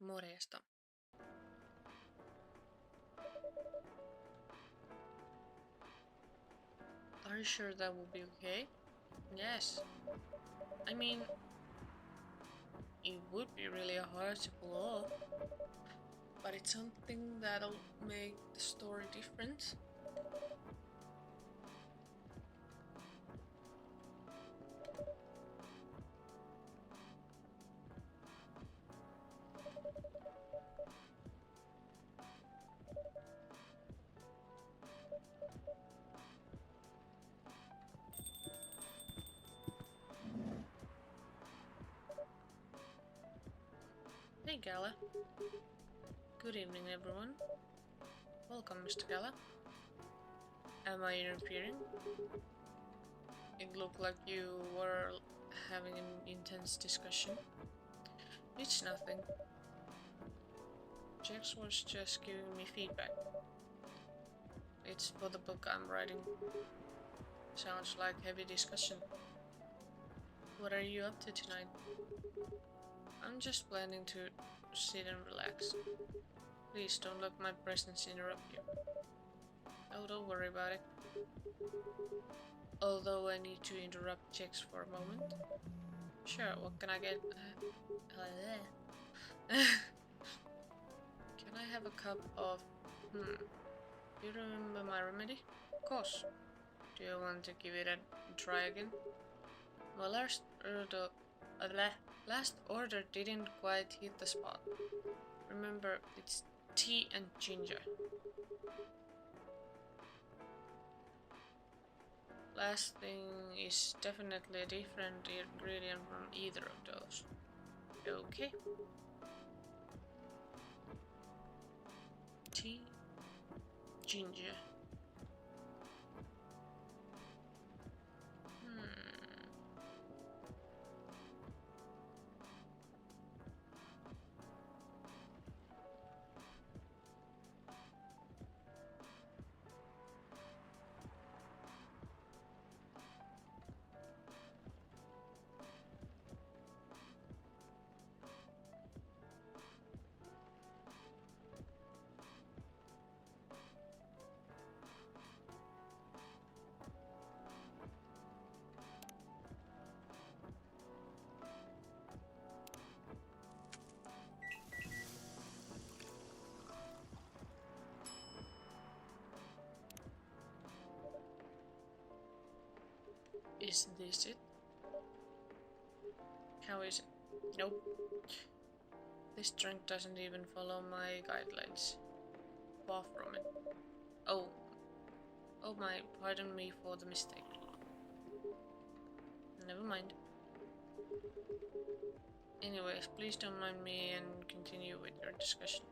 Morjesta. Are you sure that will be okay? Yes. I mean, it would be really hard to pull off, but it's something that'll make the story different. Hey Gala. Good evening everyone. Welcome Mr. Gala. Am I interfering? It looked like you were having an intense discussion. It's nothing. Jax was just giving me feedback. It's for the book I'm writing. Sounds like heavy discussion. What are you up to tonight? I'm just planning to sit and relax. Please don't let my presence interrupt you. Oh, don't worry about it. Although I need to interrupt Jax for a moment. Sure, what can I get? Can I have a cup of... You remember my remedy? Of course. Do you want to give it a try again? My last order didn't quite hit the spot. Remember, it's tea and ginger. Last thing is definitely a different ingredient from either of those. Okay. Tea, ginger. Is this it? How is it? Nope. This drink doesn't even follow my guidelines. Far from it. Oh my, pardon me for the mistake. Never mind. Anyways, please don't mind me and continue with your discussion.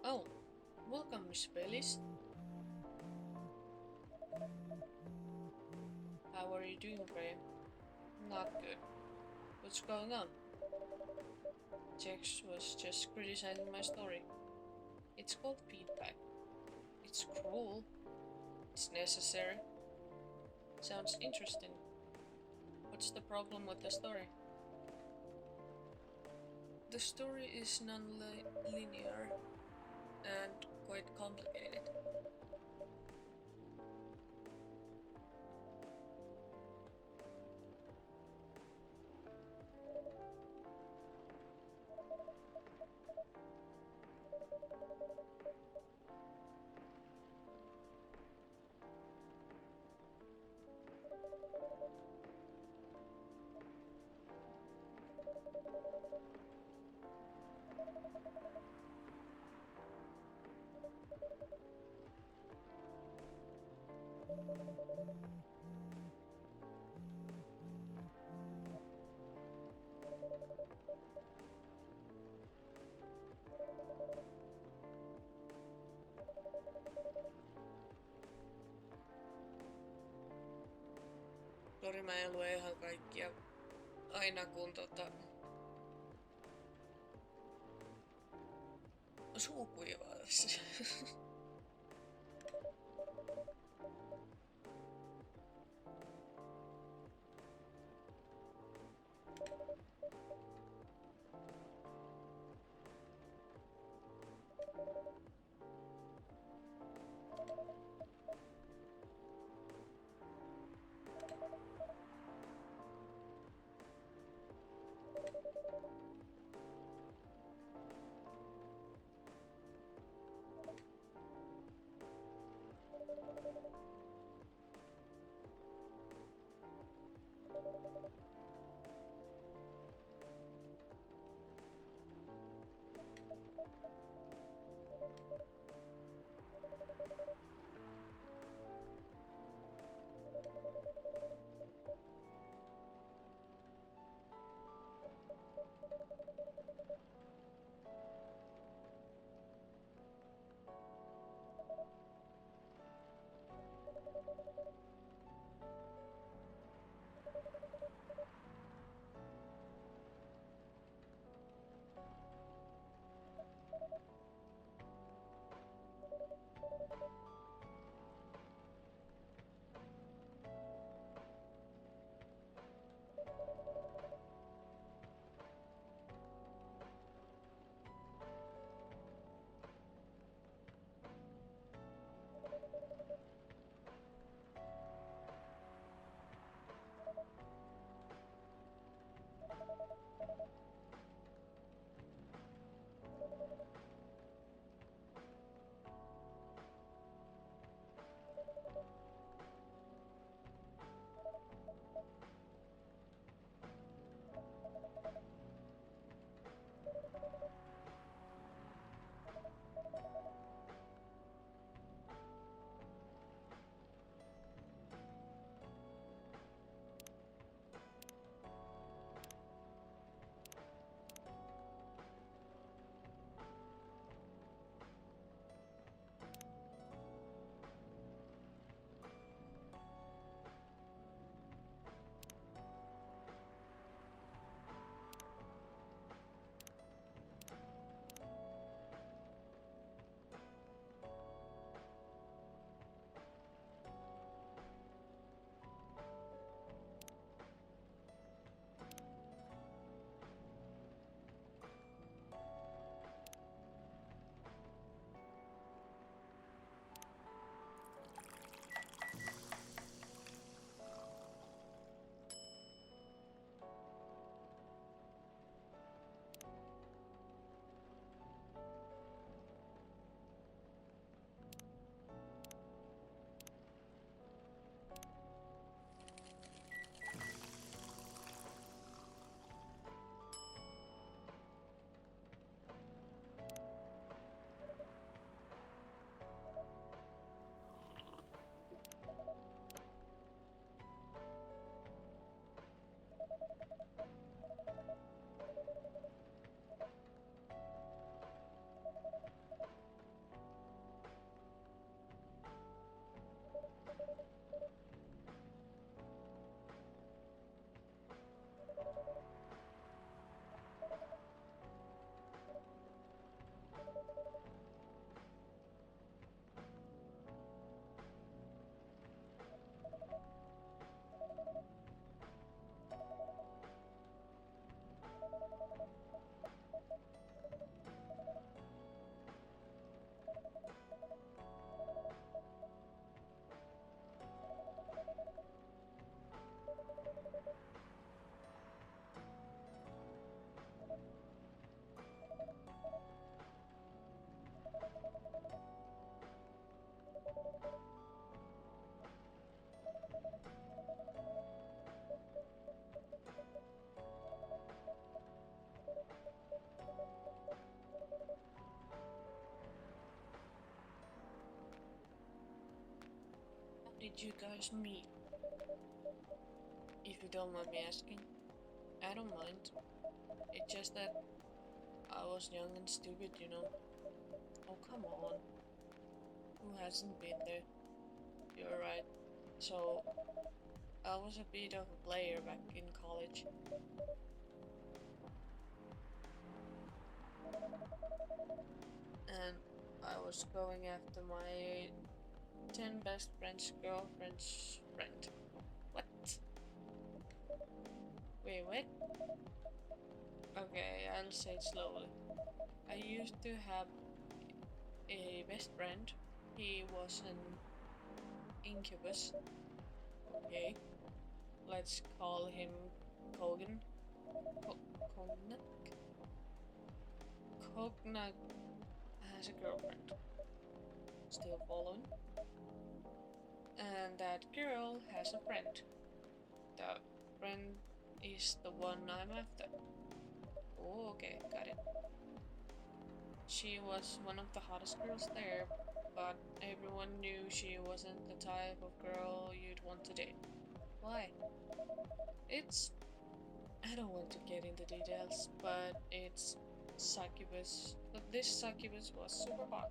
Oh, welcome, Miss Bellis. How are you doing, Graham? Not good. What's going on? Jax was just criticizing my story. It's called feedback. It's cruel. It's necessary. Sounds interesting. What's the problem with the story? The story is non-linear and quite complicated. Sori, mä en lue ihan kaikkia aina kun suu kuivaa tässä. did you guys meet? If you don't mind me asking. I don't mind. It's just that I was young and stupid, you know. Oh, come on. Who hasn't been there? You're right. So, I was a bit of a player back in college. And I was going after my 10 best friends' girlfriend's friend. What? Wait, what? Okay, I'll say it slowly. I used to have a best friend. He was an incubus. Okay. Let's call him Kogan. Cognac? Cognac has a girlfriend. Still following? And that girl has a friend. The friend is the one I'm after. Oh, okay, got it. She was one of the hottest girls there, but everyone knew she wasn't the type of girl you'd want to date. Why? I don't want to get into details, but it's succubus. But this succubus was super hot,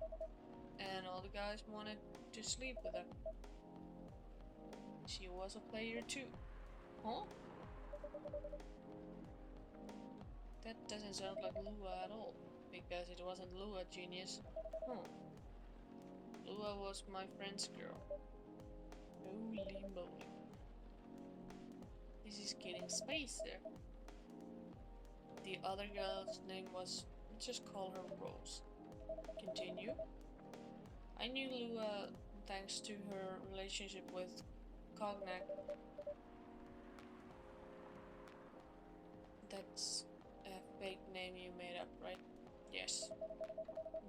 and all the guys wanted to sleep with her. She was a player too. Huh? That doesn't sound like Lua at all, because it wasn't Lua, genius. Huh. Lua was my friend's girl. Holy moly. This is getting spicy. The other girl's name was, let's just call her Rose. Continue. I knew Lua thanks to her relationship with Cognac. That's a fake name you made up, right? Yes.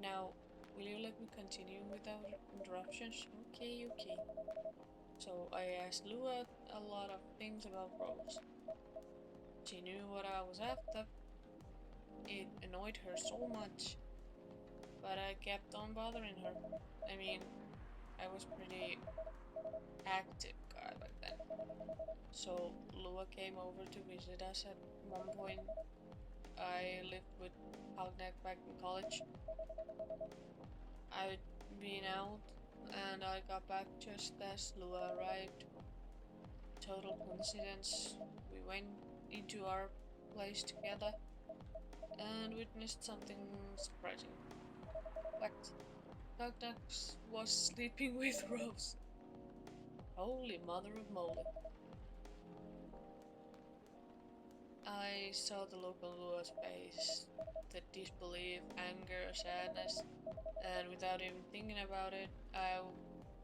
Now, will you let me continue without interruptions? Okay. So I asked Lua a lot of things about Rose. She knew what I was after. It annoyed her so much. But I kept on bothering her. I mean, I was pretty active guy back then. So Lua came over to visit us at one point. I lived with Cognac back in college. I'd been out and I got back just as Lua arrived. Total coincidence. We went into our place together and witnessed something surprising. What? Cognac was sleeping with Rose. Holy mother of moly. I saw the look on Lua's face, the disbelief, anger, sadness, and without even thinking about it, I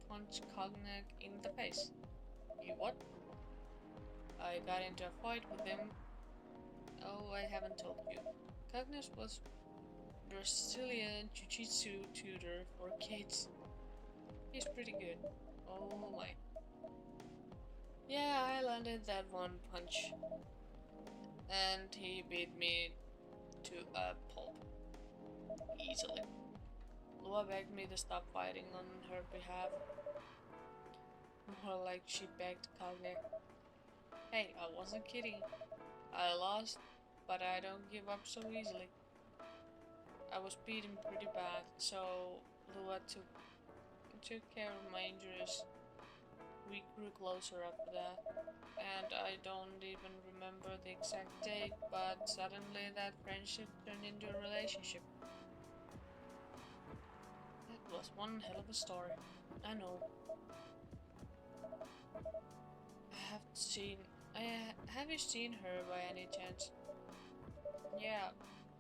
punched Cognac in the face. You what? I got into a fight with him. Oh, I haven't told you. Cognac was Brazilian Jiu-Jitsu tutor for kids. He's pretty good. Oh my. Yeah, I landed that one punch. And he beat me to a pulp. Easily. Lua begged me to stop fighting on her behalf. More like she begged Cognac. Hey, I wasn't kidding. I lost, but I don't give up so easily. I was beaten pretty bad, so Lua took care of my injuries. We grew closer after that, and I don't even remember the exact date, but suddenly that friendship turned into a relationship. That was one hell of a story. I know. Have you seen her by any chance? Yeah,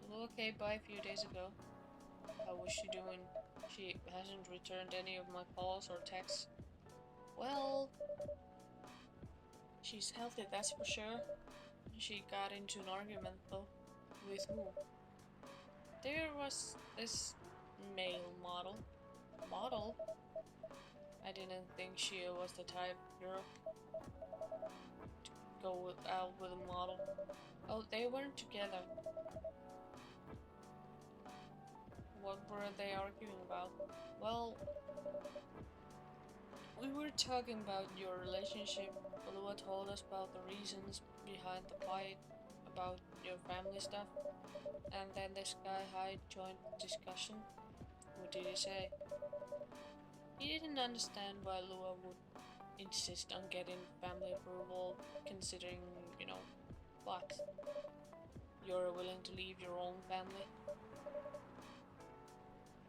Lua came by a few days ago. How was she doing? She hasn't returned any of my calls or texts. Well, she's healthy, that's for sure. She got into an argument though. With who? There was this male model. Model? I didn't think she was the type of girl to go out with a model. Oh, they weren't together. What were they arguing about? Well, we were talking about your relationship. Lua told us about the reasons behind the fight, about your family stuff, and then this guy Hyde joined the discussion. What did he say? He didn't understand why Lua would insist on getting family approval, considering, what? You're willing to leave your own family?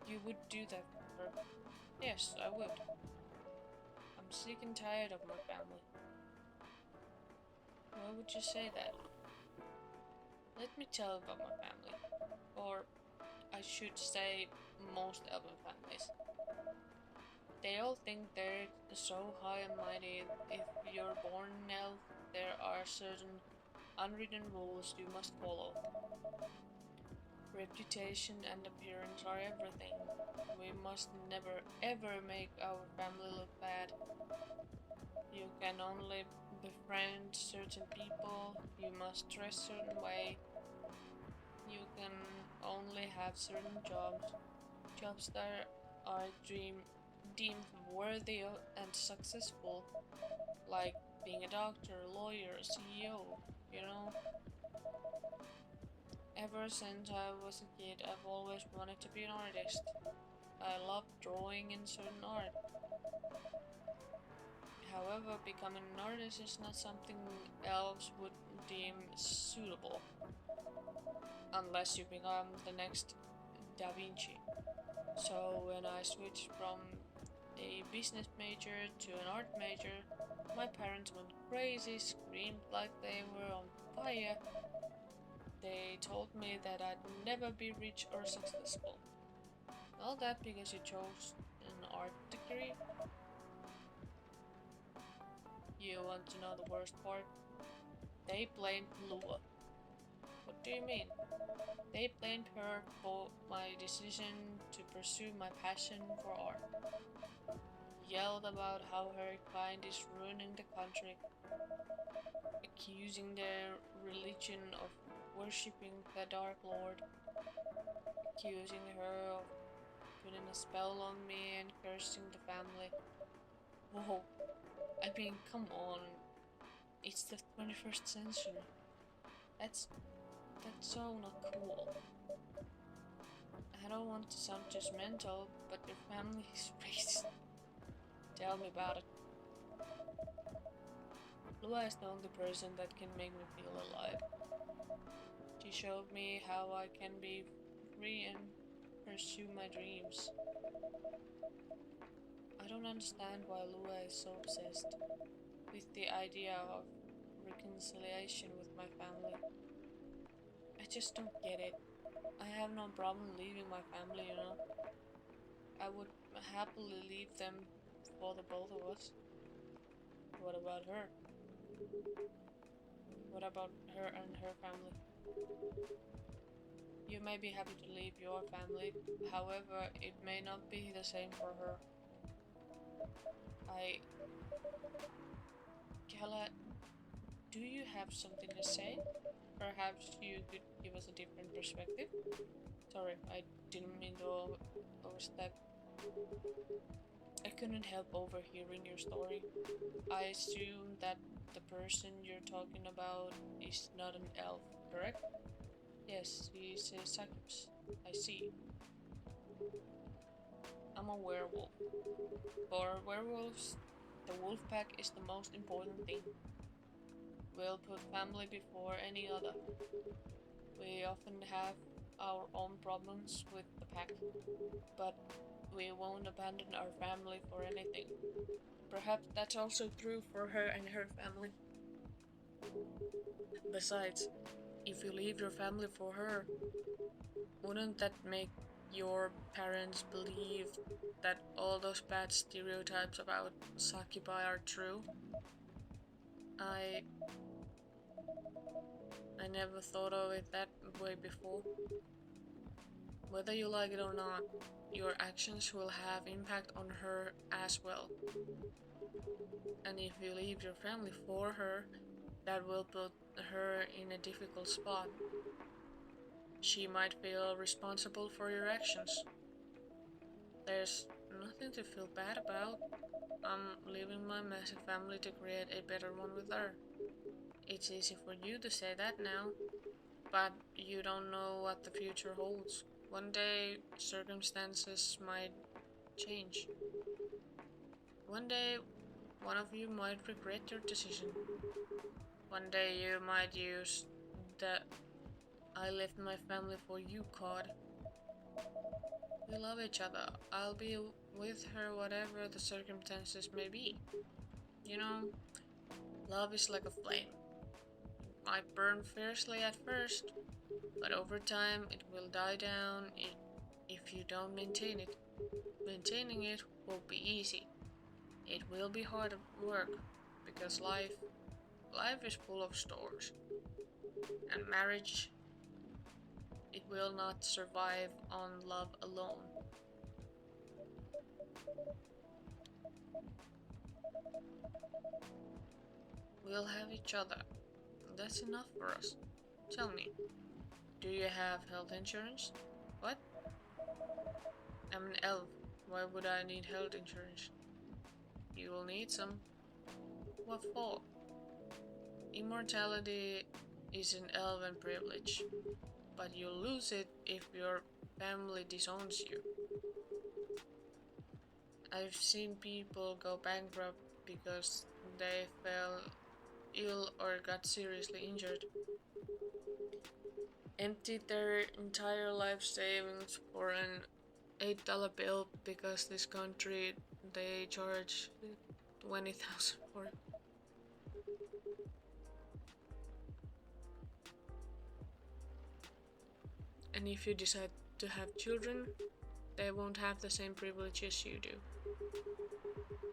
You would do that for her? Yes, I would. I'm sick and tired of my family. Why would you say that? Let me tell you about my family. Or, I should say, most elven families. They all think they're so high and mighty. If you're born an elf, there are certain unwritten rules you must follow. Reputation and appearance are everything. We must never ever make our family look bad. You can only befriend certain people, you must dress a certain way, you can only have certain jobs that are deemed worthy and successful, like being a doctor, lawyer, CEO, you know? Ever since I was a kid, I've always wanted to be an artist. I love drawing in certain art. However, becoming an artist is not something elves would deem suitable, unless you become the next Da Vinci. So when I switched from a business major to an art major, my parents went crazy, screamed like they were on fire. They told me that I'd never be rich or successful. All that because you chose an art degree? You want to know the worst part? They blamed Lua. What do you mean? They blamed her for my decision to pursue my passion for art. Yelled about how her kind is ruining the country, accusing their religion of worshipping the Dark Lord, accusing her of putting a spell on me and cursing the family. Whoa, I mean, come on. It's the 21st century. That's so not cool. I don't want to sound judgmental, but your family is racist. Tell me about it. Lua is the only person that can make me feel alive. She showed me how I can be free and pursue my dreams. I don't understand why Lua is so obsessed with the idea of reconciliation with my family. I just don't get it. I have no problem leaving my family, I would happily leave them for the both of us. What about her? What about her and her family? You may be happy to leave your family, however, it may not be the same for her. Kala, do you have something to say? Perhaps you could give us a different perspective? Sorry, I didn't mean to overstep. I couldn't help overhearing your story. I assume that the person you're talking about is not an elf, correct? Yes, he's a succubus. I see. I'm a werewolf. For werewolves, the wolf pack is the most important thing. We'll put family before any other. We often have our own problems with the pack, but we won't abandon our family for anything. Perhaps that's also true for her and her family. Besides, if you leave your family for her, wouldn't that make your parents believe that all those bad stereotypes about succubi are true? I never thought of it that way before. Whether you like it or not, your actions will have impact on her as well. And if you leave your family for her, that will put her in a difficult spot. She might feel responsible for your actions. There's nothing to feel bad about. I'm leaving my massive family to create a better one with her. It's easy for you to say that now, but you don't know what the future holds. One day, circumstances might change. One day, one of you might regret your decision. One day, you might use the I left my family for you card. We love each other. I'll be with her whatever the circumstances may be. You know, love is like a flame. It might burn fiercely at first, but over time it will die down if you don't maintain it. Maintaining it won't be easy. It will be hard work because life is full of storms. And marriage, it will not survive on love alone. We'll have each other. That's enough for us. Tell me, do you have health insurance? What? I'm an elf. Why would I need health insurance? You will need some. What for? Immortality is an elven privilege, but you'll lose it if your family disowns you. I've seen people go bankrupt because they fell ill or got seriously injured. Emptied their entire life savings for an $8 bill because this country they charge 20,000 for. And if you decide to have children, they won't have the same privileges you do.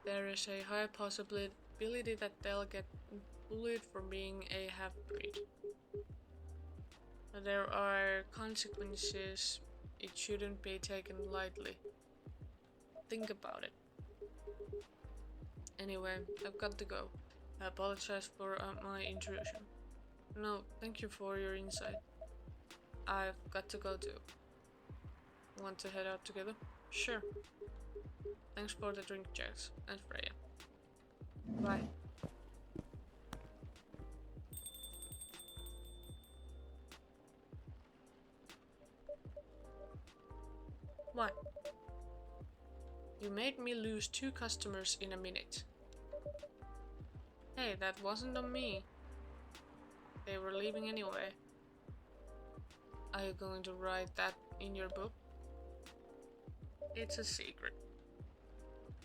There is a high possibility that they'll get bullied for being a half-breed. There are consequences. It shouldn't be taken lightly. Think about it. Anyway, I've got to go. I apologize for my intrusion. No, thank you for your insight. I've got to go too. Want to head out together? Sure. Thanks for the drink, Jax and Freya. Bye. What? You made me lose 2 customers in a minute. Hey, that wasn't on me. They were leaving anyway. Are you going to write that in your book? It's a secret.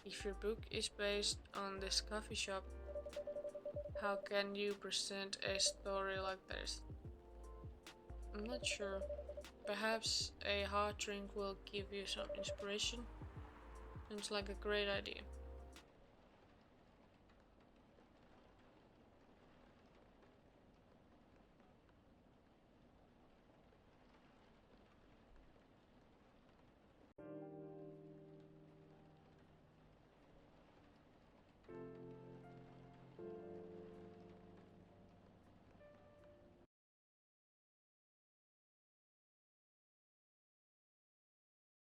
If your book is based on this coffee shop, how can you present a story like this? I'm not sure. Perhaps a hot drink will give you some inspiration. Seems like a great idea.